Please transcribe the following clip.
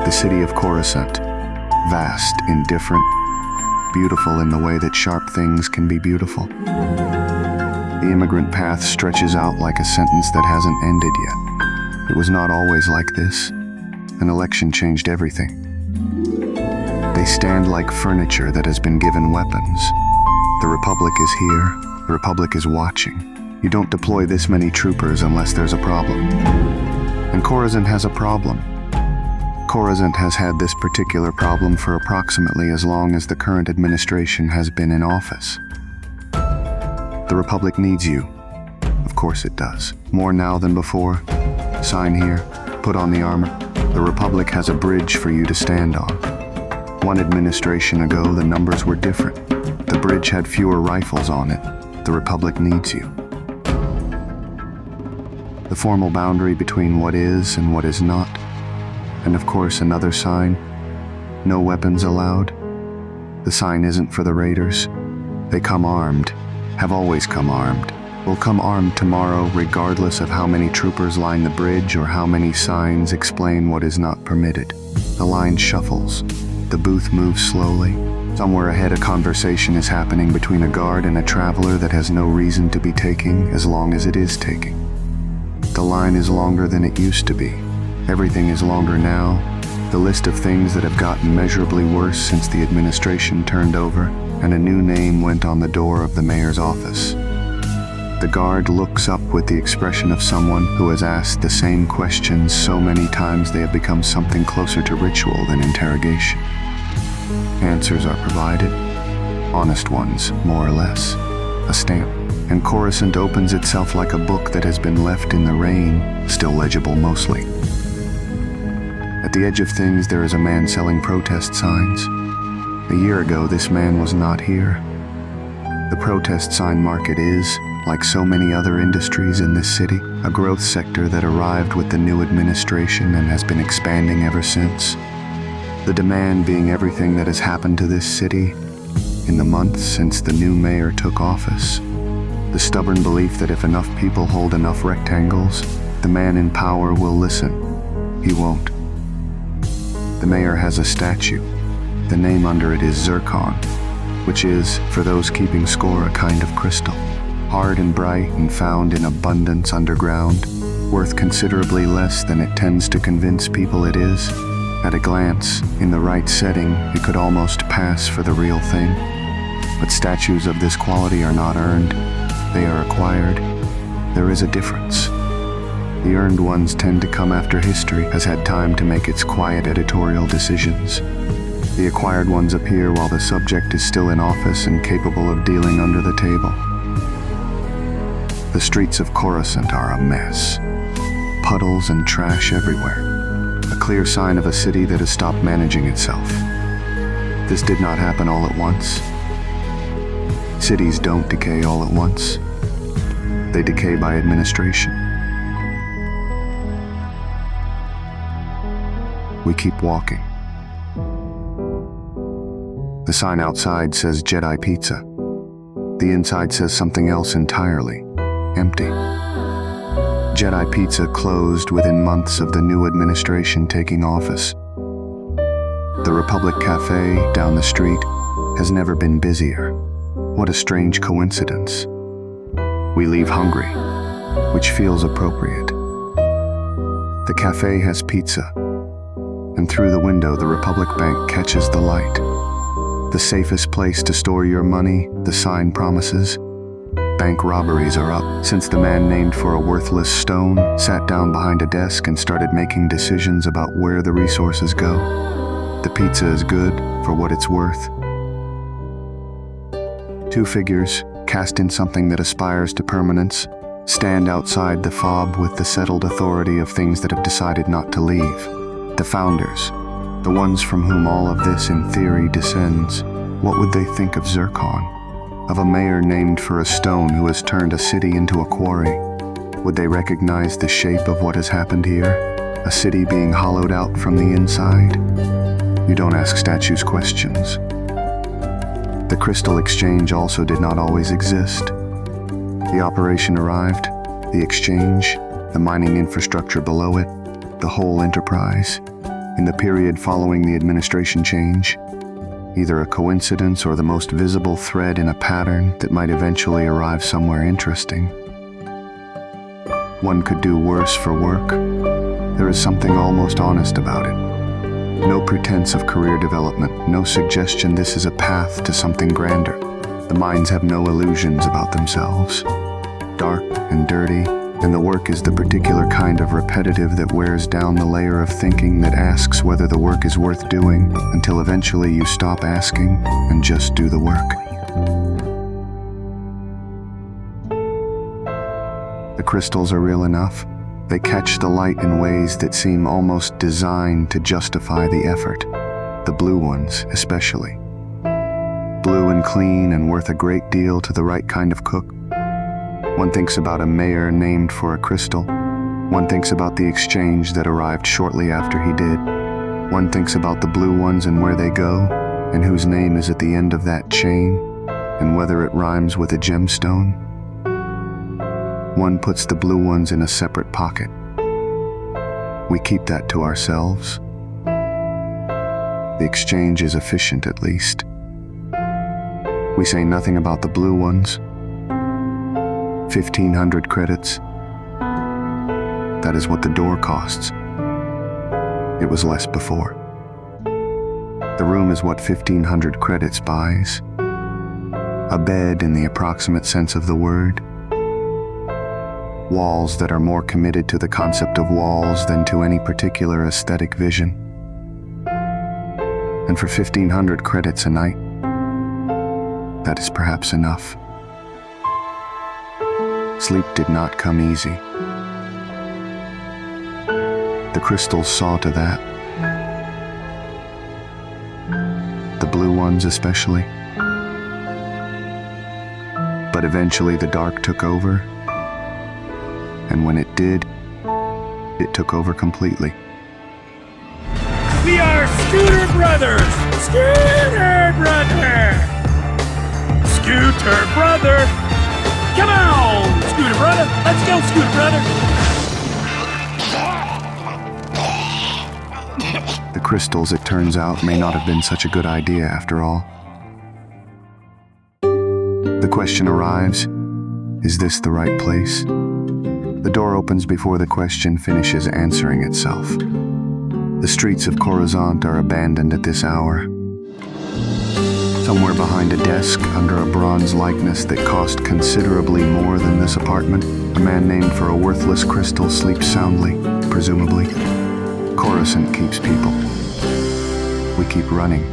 The city of Coruscant, vast, indifferent, beautiful in the way that sharp things can be beautiful. The immigrant path stretches out like a sentence that hasn't ended yet. It was not always like this. An election changed everything. They stand like furniture that has been given weapons. The Republic is here. The Republic is watching. You don't deploy this many troopers unless there's a problem. And Coruscant has a problem. Coruscant has had this particular problem for approximately as long as the current administration has been in office. The Republic needs you. Of course it does. More now than before. Sign here. Put on the armor. The Republic has a bridge for you to stand on. One administration ago, the numbers were different. The bridge had fewer rifles on it. The Republic needs you. The formal boundary between what is and what is not. And of course, another sign. No weapons allowed. The sign isn't for the raiders. They come armed. Have always come armed. Will come armed tomorrow regardless of how many troopers line the bridge or how many signs explain what is not permitted. The line shuffles. The booth moves slowly. Somewhere ahead a conversation is happening between a guard and a traveler that has no reason to be taking as long as it is taking. The line is longer than it used to be. Everything is longer now. The list of things that have gotten measurably worse since the administration turned over and a new name went on the door of the mayor's office. The guard looks up with the expression of someone who has asked the same questions so many times they have become something closer to ritual than interrogation. Answers are provided, honest ones, more or less, a stamp, and Coruscant opens itself like a book that has been left in the rain, still legible mostly. At the edge of things there is a man selling protest signs. A year ago this man was not here. The protest sign market is, like so many other industries in this city, a growth sector that arrived with the new administration and has been expanding ever since. The demand being everything that has happened to this city in the months since the new mayor took office. The stubborn belief that if enough people hold enough rectangles, the man in power will listen. He won't. The mayor has a statue. The name under it is zircon, which is, for those keeping score, a kind of crystal. Hard and bright and found in abundance underground, worth considerably less than it tends to convince people it is. At a glance, in the right setting, it could almost pass for the real thing. But statues of this quality are not earned. They are acquired. There is a difference. The earned ones tend to come after history has had time to make its quiet editorial decisions. The acquired ones appear while the subject is still in office and capable of dealing under the table. The streets of Coruscant are a mess. Puddles and trash everywhere. A clear sign of a city that has stopped managing itself. This did not happen all at once. Cities don't decay all at once. They decay by administration. We keep walking. The sign outside says Jedi Pizza. The inside says something else entirely. Empty. Jedi Pizza closed within months of the new administration taking office. The Republic Cafe down the street has never been busier. What a strange coincidence. We leave hungry, which feels appropriate. The cafe has pizza, and through the window the Republic Bank catches the light. The safest place to store your money, the sign promises. Bank robberies are up since the man named for a worthless stone sat down behind a desk and started making decisions about where the resources go. The pizza is good for what it's worth. Two figures, cast in something that aspires to permanence, stand outside the fob with the settled authority of things that have decided not to leave. The founders, the ones from whom all of this in theory descends. What would they think of zircon? Of a mayor named for a stone who has turned a city into a quarry? Would they recognize the shape of what has happened here? A city being hollowed out from the inside? You don't ask statues questions. The crystal exchange also did not always exist. The operation arrived, the exchange, the mining infrastructure below it, the whole enterprise. in the period following the administration change, either a coincidence or the most visible thread in a pattern that might eventually arrive somewhere interesting. One could do worse for work. There is something almost honest about it. No pretense of career development, no suggestion this is a path to something grander. The minds have no illusions about themselves. Dark and dirty, and the work is the particular kind of repetitive that wears down the layer of thinking that asks whether the work is worth doing, until eventually you stop asking and just do the work. The crystals are real enough. They catch the light in ways that seem almost designed to justify the effort. The blue ones, especially. Blue and clean and worth a great deal to the right kind of cook. One thinks about a mayor named for a crystal. One thinks about the exchange that arrived shortly after he did. One thinks about the blue ones and where they go, and whose name is at the end of that chain, and whether it rhymes with a gemstone. One puts the blue ones in a separate pocket. We keep that to ourselves. The exchange is efficient, at least. We say nothing about the blue ones. 1,500 credits. That is what the door costs. It was less before. The room is what 1,500 credits buys. A bed in the approximate sense of the word. Walls that are more committed to the concept of walls than to any particular aesthetic vision. And for 1,500 credits a night, that is perhaps enough. Sleep did not come easy. The crystals saw to that. The blue ones especially. But eventually the dark took over. And when it did, it took over completely. We are Scooter Brothers! Scooter Brother! Scooter Brother! Come on, Scooter Brother! Let's go, Scooter Brother! The crystals, it turns out, may not have been such a good idea after all. The question arrives, is this the right place? The door opens before the question finishes answering itself. The streets of Coruscant are abandoned at this hour. Somewhere behind a desk, under a bronze likeness that cost considerably more than this apartment, a man named for a worthless crystal sleeps soundly, presumably. Coruscant keeps people. We keep running.